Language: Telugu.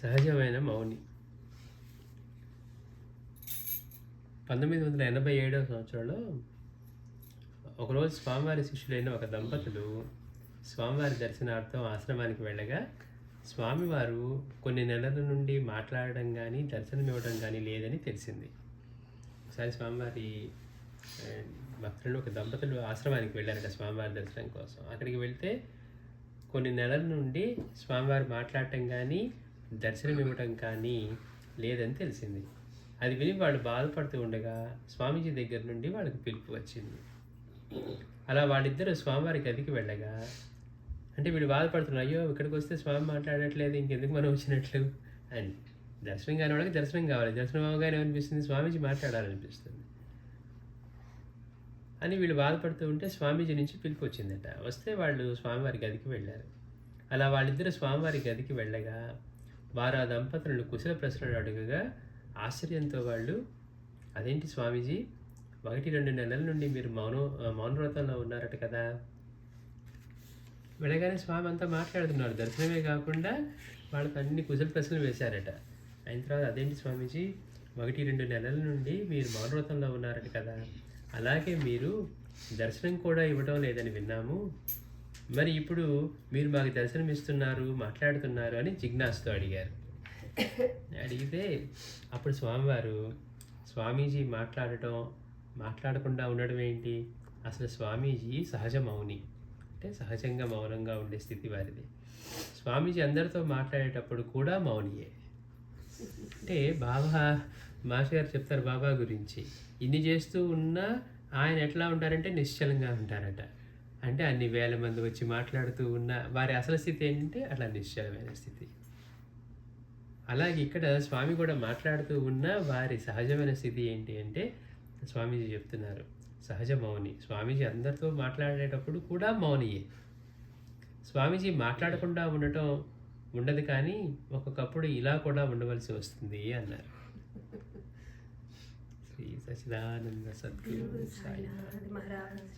సహజమైన మౌని. 1987వ సంవత్సరంలో ఒకరోజు స్వామివారి శిష్యులైన ఒక దంపతులు స్వామివారి దర్శనార్థం ఆశ్రమానికి వెళ్ళగా స్వామివారు కొన్ని నెలల నుండి మాట్లాడడం కానీ దర్శనం ఇవ్వడం కానీ లేదని తెలిసింది. ఒకసారి స్వామివారి భక్తులు ఒక దంపతులు ఆశ్రమానికి వెళ్ళారట స్వామివారి దర్శనం కోసం. అక్కడికి వెళ్తే కొన్ని నెలల నుండి స్వామివారు మాట్లాడటం కానీ దర్శనం ఇవ్వటం కానీ లేదని తెలిసింది. అది విని వాళ్ళు బాధపడుతూ ఉండగా స్వామీజీ దగ్గర నుండి వాళ్ళకి పిలుపు వచ్చింది. అలా వాళ్ళిద్దరూ స్వామివారి గదికి వెళ్ళగా, అంటే వీళ్ళు బాధపడుతున్నారు, అయ్యో ఇక్కడికి వస్తే స్వామి మాట్లాడట్లేదు, ఇంకెందుకు మనం వచ్చినట్లు అని. దర్శనం కాని వాళ్ళకి దర్శనం కావాలి, దర్శనం అవగానే అనిపిస్తుంది స్వామీజీ మాట్లాడాలనిపిస్తుంది అని వీళ్ళు బాధపడుతూ ఉంటే స్వామీజీ నుంచి పిలుపు వచ్చిందట. వస్తే వాళ్ళు స్వామివారి గదికి వెళ్ళారు. అలా వాళ్ళిద్దరు స్వామివారి గదికి వెళ్ళగా వారు ఆ దంపతులను కుశల ప్రశ్నలు అడుగగా ఆశ్చర్యంతో వాళ్ళు, అదేంటి స్వామీజీ 1-2 నెలల నుండి మీరు మౌనవ్రతంలో ఉన్నారట కదా. వెళ్ళగానే స్వామి అంతా మాట్లాడుతున్నారు, దర్శనమే కాకుండా వాళ్ళకి అన్ని కుశల ప్రశ్నలు వేశారట. అయిన తర్వాత అదేంటి స్వామీజీ 1-2 నెలల నుండి మీరు మౌనవ్రతంలో ఉన్నారట కదా, అలాగే మీరు దర్శనం కూడా ఇవ్వడం లేదని విన్నాము, మరి ఇప్పుడు మీరు మాకు దర్శనం ఇస్తున్నారు, మాట్లాడుతున్నారు అని జిజ్ఞాసతో అడిగారు. అడిగితే అప్పుడు స్వామివారు, స్వామీజీ మాట్లాడకుండా ఉండడం ఏంటి, అసలు స్వామీజీ సహజ మౌని, అంటే సహజంగా మౌనంగా ఉండే స్థితి వారిది. స్వామీజీ అందరితో మాట్లాడేటప్పుడు కూడా మౌనియే. అంటే మాస్టర్ గారు చెప్తారు బాబా గురించి, ఇన్ని చేస్తూ ఉన్నా ఆయన ఎట్లా ఉంటారంటే నిశ్చలంగా ఉంటారట. అంటే అన్ని వేల మంది వచ్చి మాట్లాడుతూ ఉన్న వారి అసలు స్థితి ఏంటంటే అట్లా నిశ్చలమైన స్థితి. అలాగే ఇక్కడ స్వామి కూడా మాట్లాడుతూ ఉన్న వారి సహజమైన స్థితి ఏంటి అంటే స్వామీజీ చెప్తున్నారు సహజ మౌని. స్వామీజీ అందరితో మాట్లాడేటప్పుడు కూడా మౌనియే. స్వామీజీ మాట్లాడకుండా ఉండదు, కానీ ఒక్కొక్కప్పుడు ఇలా కూడా ఉండవలసి వస్తుంది అన్నారు. శ్రీ సచ్చిదానంద సద్గురు సాయి మహారాజ్.